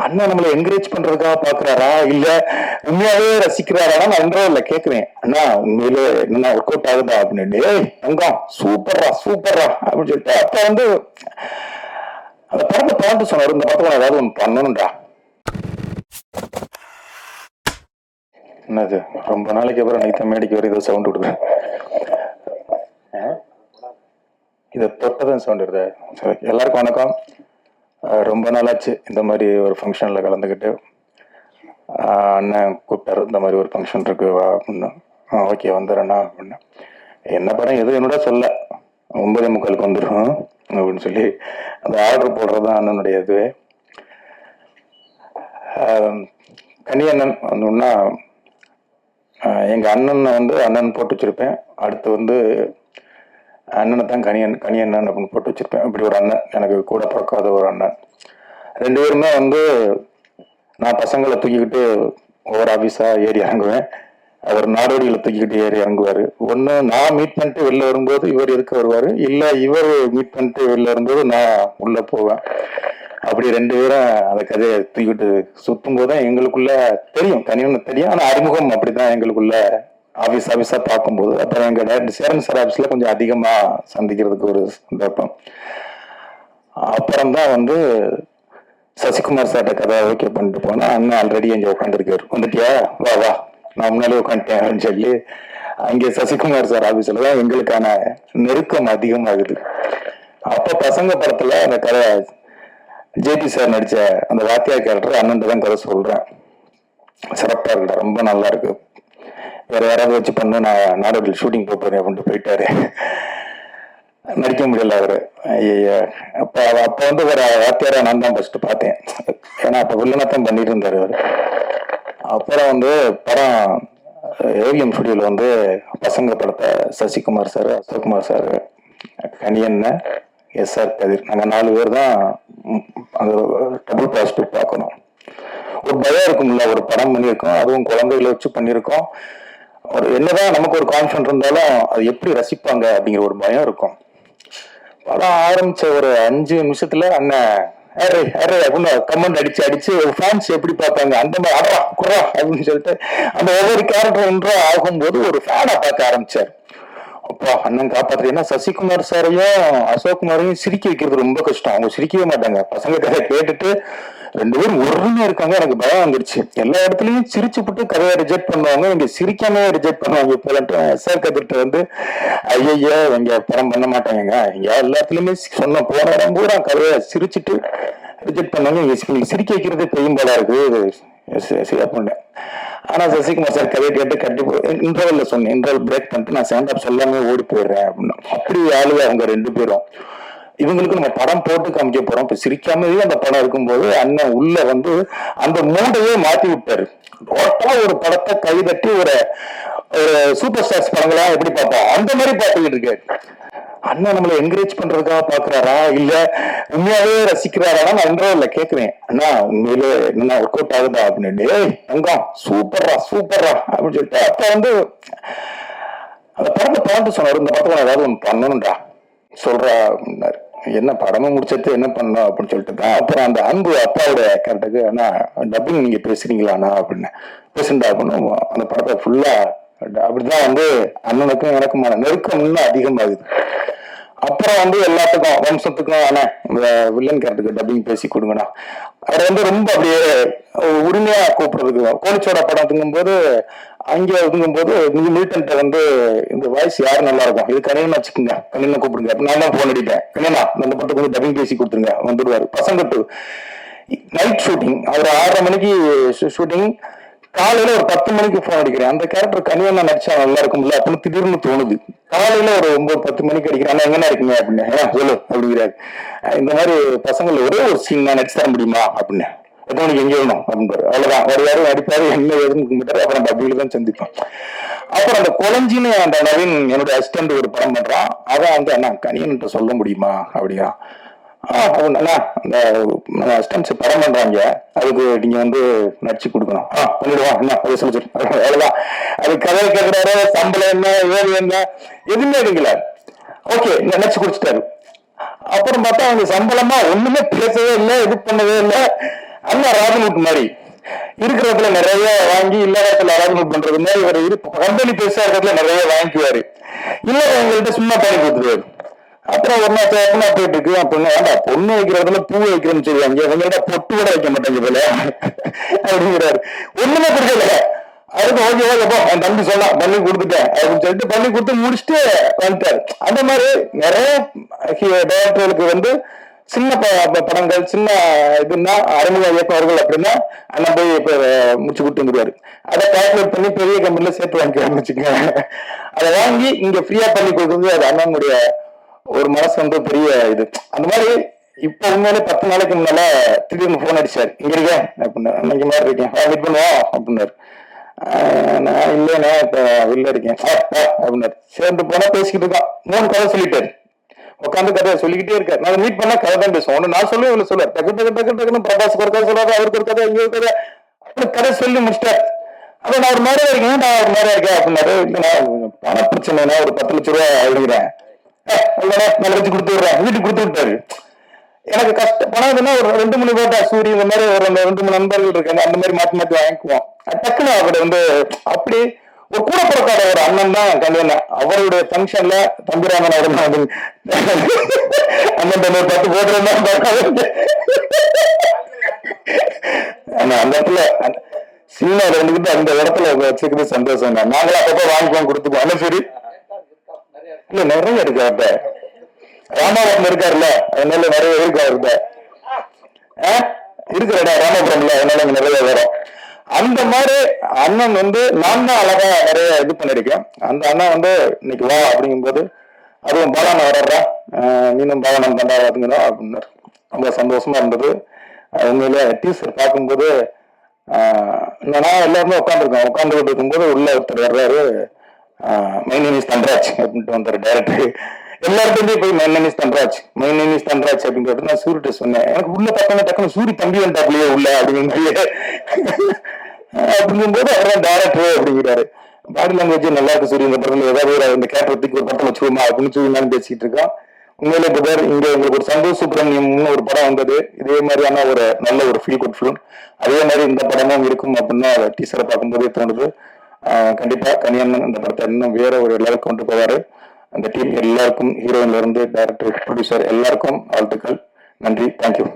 அண்ணா நம்மள என்கரேஜ் பண்றதுக்காக பாக்குறாரா இல்ல உண்மையாவே ரசிக்கிறாரா? நான் இன்டர்வியூல கேக்குறேன், அண்ணா உண்மையிலே என்ன ஒர்க் அவுட் ஆகுதா அப்படின்னு. ஏய் தங்கம் சூப்பர்ரா சூப்பர்ரா அப்படின்னு சொல்லிட்டு அப்ப வந்து அந்த படத்தை பார்த்து சொன்னாரு, இந்த படத்தை ஏதாவது ஒன்று பண்ணணும்டா. என்னது ரொம்ப நாளைக்கு அப்புறம் நைத்த மேடைக்கு வர ஏதோ சவுண்ட் விடுது. இதை தொட்டதான் சவுண்ட் வருது. சரி, எல்லாருக்கும் வணக்கம். ரொம்ப நாளாச்சு இந்த மாதிரி ஒரு ஃபங்க்ஷனில் கலந்துக்கிட்டு. அண்ணன் கூப்பிட்டாரு, இந்த மாதிரி ஒரு ஃபங்க்ஷன் இருக்கு வா அப்படின்னு. ஓகே வந்துடுறேண்ணா அப்படின்னு. என்ன படம் எது என்னோட சொல்ல 9:45 வந்துடும் அப்படின்னு சொல்லி அந்த ஆர்டர் போடுறது தான் அண்ணனுடைய இது. கனியண்ணன் வந்தோன்னா எங்கள் அண்ணனை வந்து அண்ணன் போட்டு வச்சுருப்பேன். அடுத்து வந்து அண்ணனை தான் கனியண்ணன் அப்படின்னு போட்டு வச்சுருப்பேன். இப்படி ஒரு அண்ணன், எனக்கு கூட பிறக்காத ஒரு அண்ணன். ரெண்டு பேருமே வந்து நான் பசங்களை தூக்கிக்கிட்டு ஒவ்வொரு ஆஃபீஸாக ஏறி இறங்குவேன், அவர் நாடோடிகளை தூக்கிக்கிட்டு ஏறி இறங்குவார். ஒன்று நான் மீட் பண்ணிட்டு வெளில வரும்போது இவர் எதுக்கு வருவார், இல்லை இவர் மீட் பண்ணிட்டு வெளில வரும்போது நான் உள்ளே போவேன். அப்படி ரெண்டு பேரும் அந்த கதையை தூக்கிட்டு சுற்றும் போது தான் எங்களுக்குள்ள தெரியும், கனியன்னு தெரியும். ஆனால் அறிமுகம் அப்படி தான் எங்களுக்குள்ள ஆஃபீஸாக பார்க்கும்போது. அப்புறம் எங்கள் டேரக்டர் சேரன் சார் ஆஃபீஸில் கொஞ்சம் அதிகமாக சந்திக்கிறதுக்கு ஒரு சந்தர்ப்பம். அப்புறம்தான் வந்து சசிகுமார் சார்ட்ட கதை ஓகே பண்ணிட்டு போனா, அண்ணன் ஆல்ரெடி அங்கே உட்காந்துருக்காரு. வந்துட்டியா, வா வா நான் முன்னாலே உட்காந்துட்டேன் அப்படின்னு சொல்லி அங்கே சசிகுமார் சார் ஆஃபீஸில் தான் எங்களுக்கான நெருக்கம் அதிகமாகுது. அப்போ பசங்க படத்தில் அந்த கதை ஜேபி சார் நடித்த அந்த வாத்தியார் கேரக்டர் அண்ணன் தான் கதை சொல்கிறேன். சிறப்பாக இருக்குடா, ரொம்ப நல்லா இருக்கு, வேற யாராவது வச்சு பண்ண நான் நாடகத்தில் ஷூட்டிங் போறேன் அப்படின்ட்டு போயிட்டாரு. நடிக்க முடியல அவரு. அப்ப அப்ப வந்து ஒரு வாத்தியார நான் தான் ஃபர்ஸ்ட் பார்த்தேன், ஏன்னா அப்ப வில்லனத்தான் பண்ணிட்டு இருந்தாரு அவரு. அப்புறம் வந்து படம் ஏவிஎம் ஸ்டுடியோல வந்து பசங்க படத்தை சசிகுமார் சார், அசோக்குமார் சார், கனியண்ணன், எஸ்ஆர் கதிர், நாங்கள் 4 பேர் தான் அந்த டபுள் பாசிட்டிவ் பார்க்கணும். ஒரு பயம் இருக்கும்ல, ஒரு படம் பண்ணியிருக்கோம், அதுவும் குழந்தைகளை வச்சு பண்ணியிருக்கோம். ஒரு என்னதான் நமக்கு ஒரு கான்ஃபிடன்ட் இருந்தாலும் அது எப்படி ரசிப்பாங்க அப்படிங்கிற ஒரு பயம் இருக்கும். படம் ஆரம்பிச்ச ஒரு 5 நிமிஷத்துல அண்ணன் அப்படின்னு கமெண்ட் அடிச்சு ஃபேன்ஸ் எப்படி பார்ப்பாங்க அந்த மாதிரி அடா குறா அப்படின்னு சொல்லிட்டு அந்த ஒவ்வொரு கேரக்டர் ஒன்றும் ஆகும்போது ஒரு ஃபேனை பார்க்க ஆரம்பிச்சார். அப்பா அண்ணன் காப்பாற்று. ஏன்னா சசிகுமார் சாரையும் அசோக்குமாரையும் சிரிக்க வைக்கிறது ரொம்ப கஷ்டம், அவங்க சிரிக்கவே மாட்டாங்க. பசங்க கதை கேட்டுட்டு 2 பேரும் ஒருமையா இருக்காங்க, எனக்கு பயம் வந்துருச்சு. எல்லா இடத்துலயும் சிரிச்சுப்பட்டு கதையை ரிஜெக்ட் பண்ணுவாங்க, இங்க சிரிக்காம ரிஜெக்ட் பண்ணுவாங்க. இப்போ எஸ்ஆர் கதிர்ட்ட வந்து ஐயா இங்க படம் பண்ண மாட்டாங்க, இங்க எல்லாத்துலயுமே சொன்ன போன இடம் பூரா கதையை சிரிச்சுட்டு ரிஜெக்ட் பண்ணுவாங்க, இங்க சிரிக்க வைக்கிறது பெரும்பாலா இருக்கு பண்ணேன். ஆனா சசிகுமார் சார் கதையை கேட்டு கண்டிப்பா இன்டர்வல்ல சொன்னேன், இன்டர்வல் பிரேக் பண்ணிட்டு நான் ஸ்டாண்ட் அப் சொல்லாம ஓடி போயிடுறேன் அப்படின்னு. அப்படி ஆளுங்க அவங்க 2 பேரும். இவங்களுக்கு நம்ம படம் போட்டு காமிக்க போறோம், இப்ப சிரிக்காமவே அந்த படம் இருக்கும்போது அண்ணன் உள்ள வந்து அந்த மூடையே மாத்தி விட்டாரு. டோட்டலா ஒரு படத்தை கைதட்டி ஒரு சூப்பர் ஸ்டார்ஸ் படங்களா எப்படி பார்ப்போம் அந்த மாதிரி பார்த்துக்கிட்டு இருக்காரு. அண்ணன் நம்மள என்கரேஜ் பண்றதுக்காக பாக்குறாரா இல்ல உண்மையாவே ரசிக்கிறாரா? நான் இன்டர்வியூல கேக்குறேன், அண்ணா உண்மையிலே என்ன ஒர்க் அவுட் ஆகுதா அப்படின்னு. ஏய் தங்கம் சூப்பர்ரா சூப்பர்ரா அப்படின்னு சொல்லிட்டு அப்ப வந்து அந்த படத்தை பார்த்து சொன்னாரு, இந்த படத்தை ஏதாவது ஒன்று பண்ணணும்டா சொல்றா அப்படின்னாரு. என்ன படமும் முடிச்சது என்ன பண்ணணும் அப்படின்னு சொல்லிட்டு தான் அப்புறம் அந்த அன்பு அப்பாவுடைய கேரக்டருக்கு, அண்ணா டப்பிங் நீங்க பேசுறீங்களாண்ணா அப்படின்னு. பேசுண்டா அப்படின்னு அந்த படத்தை ஃபுல்லா அப்படிதான் வந்து அண்ணனுக்கும் எனக்குமான நெருக்கம் இன்னும் அதிகமாகுது. அப்புறம் வந்து எல்லாத்துக்கும் வம்சத்துக்கும் ஆனா இந்த வில்லன் கேரக்டருக்கு டப்பிங் பேசி கொடுங்கண்ணா. அவர் வந்து ரொம்ப அப்படியே உரிமையா கூப்பிடுறதுக்கு. கோலிச்சோட படம் தூங்கும் போது அங்கே ஒதுங்கும் போது நீங்க மில்டன்ட்ட வந்து இந்த வாய்ஸ் யாரு நல்லா இருக்கும், இது கனியன் வச்சுக்கோங்க, கனியனை கூப்பிடுங்க. நான் தான் போன் அடிப்பேன், கனியனா அந்த படத்துக்கு வந்து டப்பிங் பேசி கொடுத்துருங்க வந்துடுவாரு. பசங்க நைட் ஷூட்டிங், அவர் 6:30 மணிக்கு ஷூட்டிங், காலையில ஒரு 10 மணிக்கு போன் அடிக்கிறேன். அந்த கேரக்டர் கனியனா நடிச்சா நல்லா இருக்கும்ல அப்படின்னு திடீர்னு தோணுது. காலையில ஒரு 9-10 மணிக்கு அடிக்கிறேன், எங்கன்னா இருக்கீங்க அப்படின்னு. சொல்லு அப்படிங்கிறாரு. இந்த மாதிரி பசங்களை ஒரே ஒரு சீன் நான் நடிச்சு தர முடியுமா அப்படின்னு. எத்தனை மணிக்கு எங்கே வேணும் அப்படின்றாரு. அவ்வளவுதான், ஒரு யாரும் அடிப்பாரு, என்ன ஏதுன்னு கும்பிட்டாரு. அப்புறம் டப்பில தான் சந்திப்போம். அப்புறம் அந்த கொலஞ்சின்னு அந்த நவீன் என்னுடைய அசிஸ்டன்ட் ஒரு படம் பண்றான், அதான் வந்து அண்ணா கனியன்ட்ட சொல்ல முடியுமா அப்படிங்கிறான். அந்த அசிஸ்டன்ஸ் படம் பண்றாங்க, அதுக்கு நீங்க வந்து நடிச்சு கொடுக்கணும். பண்ணிடுவான் என்ன அதை சொல்லி அவ்வளவுதான். அது கதை கேட்கிறாரு, சம்பளம் என்ன ஏது என்ன எதுவுமே எடுக்கல. ஓகே நடிச்சு குடிச்சிட்டாரு. அப்புறம் பார்த்தா அவங்க சம்பளமா ஒண்ணுமே பேசவே இல்லை, இது பண்ணவே இல்லை. அண்ணன் ராஜ்முட் மாதிரி இருக்கிறதுல நிறைய வாங்கி இல்லாதத்துல ராஜ்முட் பண்றது மாதிரி இவர் கம்பெனி பெருசா இருக்கிறதுல நிறைய வாங்கிக்குவாரு, இல்ல எங்கள்கிட்ட சும்மா பண்ணி கொடுத்துருவாரு. அப்புறம் ஒரு நாள் எப்பனா போயிட்டு இருக்கு அப்படின்னு, வேண்டாம் பொண்ணு வைக்கிறதுல பூ வைக்கிறோம்னு சொல்லுவாங்க, எங்கள்கிட்ட பொட்டு கூட வைக்க மாட்டாங்க போல அப்படிங்கிறாரு. ஒண்ணுமே கொடுக்கல. அதுக்கு ஓகே ஓகேப்போ என் தம்பி சொன்னா பண்ணி கொடுத்துட்டேன் அப்படின்னு சொல்லிட்டு பண்ணி கொடுத்து முடிச்சுட்டு வந்துட்டாரு. அந்த மாதிரி நிறைய டைரக்டர்களுக்கு வந்து சின்ன படங்கள் சின்ன இதுன்னா அறிமுக இயக்குநர்கள் அப்படின்னா அண்ணன் போய் இப்ப முடிச்சு கொடுத்து வந்துருவாரு. அதை கால்குலேட் பண்ணி பெரிய கம்பெனில சேர்த்து வாங்கிக்க வச்சுக்கோங்க. அதை வாங்கி இங்க ஃப்ரீயா பண்ணி கொடுக்குறது அது அண்ணனுடைய ஒரு மனசு வந்து பெரிய இது. அந்த மாதிரி இப்ப உண்மையிலே 10 நாளைக்கு முன்னால திடீர்னு போன் அடிச்சாரு, இங்க இருக்கேன் அப்படின்னு, அன்னைக்கு மாதிரி இருக்கேன் மீட் பண்ணுவோம் அப்படின்னாரு. நான் இல்லைண்ணே இப்ப வெளில இருக்கேன் அப்படின்னாரு. சேர்ந்து போனா பேசிக்கிட்டு இருக்கான். 3 கதை சொல்லிட்டாரு. உட்காந்து கதையை சொல்லிக்கிட்டே இருக்காரு. நான் மீட் பண்ணா கதை தான் பேசுவோம். ஒண்ணு நான் சொல்லுவேன், இவ்வளவு சொல்லுவார். டக்கு டக்கு டக்கு டக்குன்னு பிரகாஷுக்கு ஒரு கதை சொல்றாரு, அவருக்கு ஒரு கதை, இங்க ஒரு கதை, அப்படி கதை சொல்லி முடிச்சிட்டாரு. அப்ப நான் ஒரு மாதிரி இருக்கேன், நான் ஒரு மாதிரி இருக்கேன் அப்படின்னாரு. இல்லைண்ணா பண பிரச்சனைனா ஒரு 10 லட்சம் ரூபாய் எழுதுகிறேன், நான் வச்சு கொடுத்து விடுறேன், வீட்டுக்கு கொடுத்து விட்டாரு. எனக்கு கஷ்டம் பணம் ஒரு 2-3 பேர்டா சூரிய இந்த மாதிரி ஒரு 2-3 நண்பர்கள் இருக்காங்க, அந்த மாதிரி மாத்தி மாத்தி வாங்கிக்குவோம். டக்குன்னு அவரை வந்து அப்படி ஒரு கூட பிறக்காத ஒரு அண்ணன் தான் கல்யாணம். அவருடைய ஃபங்க்ஷன்ல தம்பிராமன் அவர் அண்ணன் 10 போட்டு அந்த இடத்துல சினிமாவில் இருந்துகிட்டு அந்த இடத்துல வச்சுக்கிறது சந்தோஷம் தான். நாங்களும் அப்பப்போ வாங்கிக்குவோம், கொடுத்துக்குவோம். அந்த சரி இல்ல நிறைய இருக்கு. அவர்கிட்ட ராமாபுரம் இருக்காருல்ல, அதனால நிறைய இருக்கு அவர்கிட்ட. இருக்கிறடா ராமபுரம்ல, அதனால நிறைய வரும். அந்த மாதிரி அண்ணன் வந்து நான் தான் அழகா நிறைய இது பண்ணிருக்கேன். அந்த அண்ணன் வந்து இன்னைக்கு வா அப்படிங்கும்போது, அதுவும் பாலான வர்றா நீனும் பாலானம் பண்டாராதுங்கடா அப்படின்னாரு. ரொம்ப சந்தோஷமா இருந்தது. உண்மையிலே டீசர் பார்க்கும்போது நான் எல்லாருமே உட்காந்துக்கிட்டு இருக்கும்போது உள்ள ஒருத்தர் வர்றாரு, மை நேம் இஸ் தன்ராஜ் அப்படின்ட்டு வந்தாரு டைரக்டர். எல்லாருக்குமே போய் my name is Dhanraj, my name is Dhanraj அப்படின்னு சொல்லிட்டு நான் சூரிட்ட சொன்னேன். எனக்கு உள்ள டக்குன்னு சூரி தம்பி வந்தாப்லயே உள்ள அப்படிங்கிற அப்படிங்கும்போது அவர்தான் டைரக்டர் அப்படிங்கிறாரு. பாடி லாங்குவேஜ் நல்லா இருக்கு சூரிய, இந்த படத்துல ஏதாவது இந்த கேரக்டருக்கு ஒரு படம் வச்சுக்கோமா அப்படின்னு சொல்லி நான் பேசிட்டு இருக்கோம். உண்மையிலே பேர் இங்க உங்களுக்கு ஒரு சந்தோஷ் சுப்ரமணியம் ஒரு படம் வந்தது, இதே மாதிரியான ஒரு நல்ல ஒரு ஃபீல் குட் ஃபிலிம். அதே மாதிரி இந்த படமும் இருக்கும் அப்படின்னு டீசரை பார்க்கும்போதே தோணுது. கண்டிப்பா கனியண்ணன் இந்த படத்தை இன்னும் வேற ஒரு லெவலுக்கு கொண்டு போவாரு. அந்த டீம் எல்லாருக்கும், ஹீரோயின்ல இருந்து டைரக்டர், ப்ரொடியூசர் எல்லாருக்கும் வாழ்த்துக்கள். நன்றி, தேங்க்யூ.